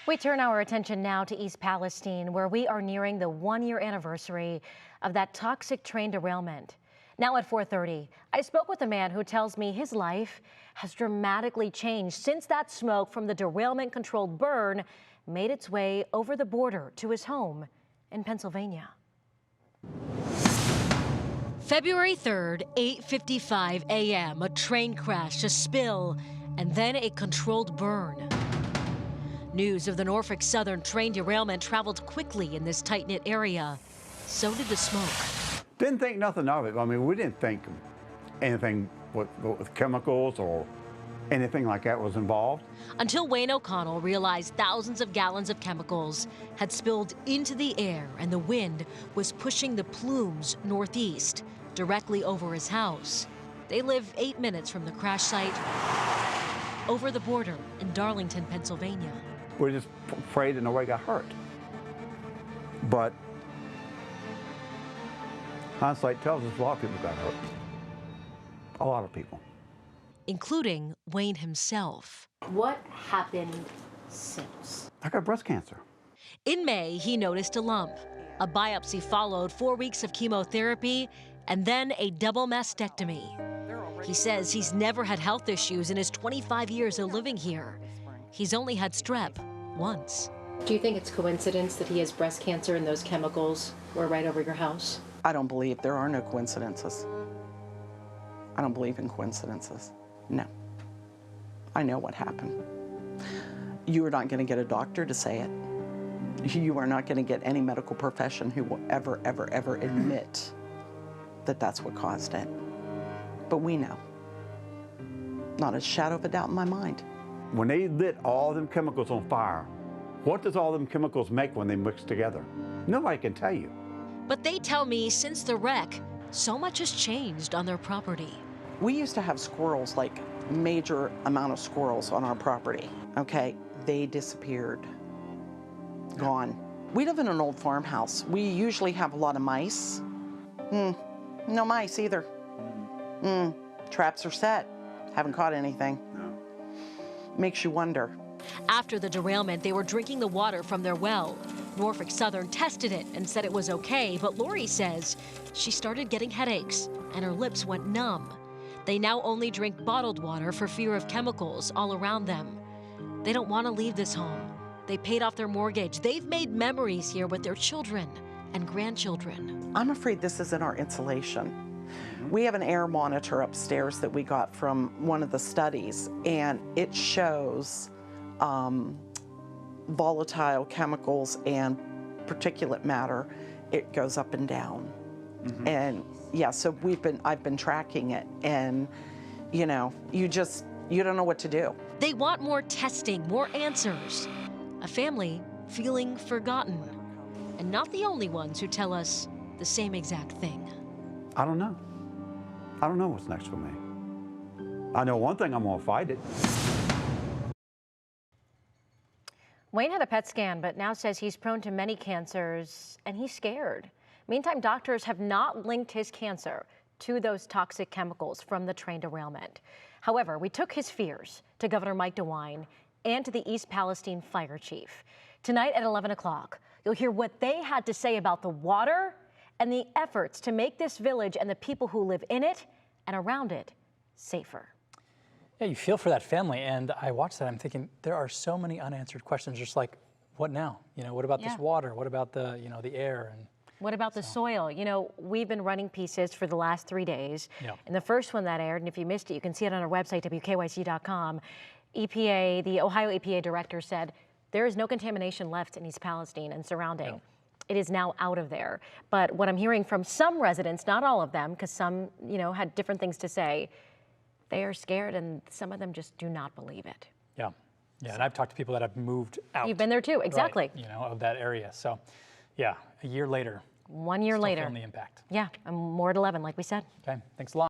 We turn our attention now to East Palestine, where we are nearing the one-year anniversary of that toxic train derailment. Now at 4:30, I spoke with a man who tells me his life has dramatically changed since that smoke from the derailment-controlled burn made its way over the border to his home in Pennsylvania. February 3rd, 8:55 a.m., a train crash, a spill, and then a controlled burn. News of the Norfolk Southern train derailment traveled quickly in this tight-knit area. So did the smoke. Didn't think nothing of it. I mean, we didn't think anything with chemicals or anything like that was involved. Until Wayne O'Connell realized thousands of gallons of chemicals had spilled into the air and the wind was pushing the plumes northeast, directly over his house. They live 8 minutes from the crash site, over the border in Darlington, Pennsylvania. We're just afraid that nobody got hurt. But hindsight tells us a lot of people got hurt. A lot of people. Including Wayne himself. What happened since? I got breast cancer. In May, he noticed a lump. A biopsy followed 4 weeks of chemotherapy and then a double mastectomy. He says he's never had health issues in his 25 years of living here. He's only had strep once. Do you think it's coincidence that he has breast cancer and those chemicals were right over your house? I don't believe there are no coincidences. I don't believe in coincidences. No. I know what happened. You are not going to get a doctor to say it. You are not going to get any medical profession who will ever, ever, ever admit that that's what caused it. But we know. Not a shadow of a doubt in my mind. When they lit all them chemicals on fire, what does all them chemicals make when they mix together? Nobody can tell you. But they tell me since the wreck, so much has changed on their property. We used to have squirrels, like major amount of squirrels on our property, okay? They disappeared, gone. We live in an old farmhouse. We usually have a lot of mice. No mice either. Traps are set. Haven't caught anything. No. Makes you wonder. After the derailment, they were drinking the water from their well. Norfolk Southern tested it and said it was okay, but Lori says she started getting headaches and her lips went numb. They now only drink bottled water for fear of chemicals all around them. They don't want to leave this home. They paid off their mortgage. They've made memories here with their children and grandchildren. I'm afraid this isn't our insulation. We have an air monitor upstairs that we got from one of the studies, and it shows volatile chemicals and particulate matter. It goes up and down. And yeah, so I've been tracking it, and you know, you don't know what to do. They want more testing, more answers. A family feeling forgotten, and not the only ones who tell us the same exact thing. I don't know. I don't know what's next for me. I know one thing, I'm gonna fight it. Wayne had a PET scan, but now says he's prone to many cancers and he's scared. Meantime, doctors have not linked his cancer to those toxic chemicals from the train derailment. However, we took his fears to Governor Mike DeWine and to the East Palestine fire chief. Tonight at 11 o'clock, you'll hear what they had to say about the water and the efforts to make this village and the people who live in it and around it safer. Yeah, you feel for that family, and I watched that, I'm thinking, there are so many unanswered questions, just like, what now? You know, what about this water? What about the, you know, the air? And what about the soil? You know, we've been running pieces for the last 3 days. And the first one that aired, and if you missed it, you can see it on our website, WKYC.com. EPA, the Ohio EPA director said, there is no contamination left in East Palestine and surrounding. It is now out of there. But what I'm hearing from some residents, not all of them, because some, you know, had different things to say, they are scared and some of them just do not believe it. Yeah, and I've talked to people that have moved out. You've been there too, exactly. Right, you know, of that area. So, yeah, a year later. 1 year later. Feeling the impact. Yeah, and more at 11, like we said. Okay, thanks a lot.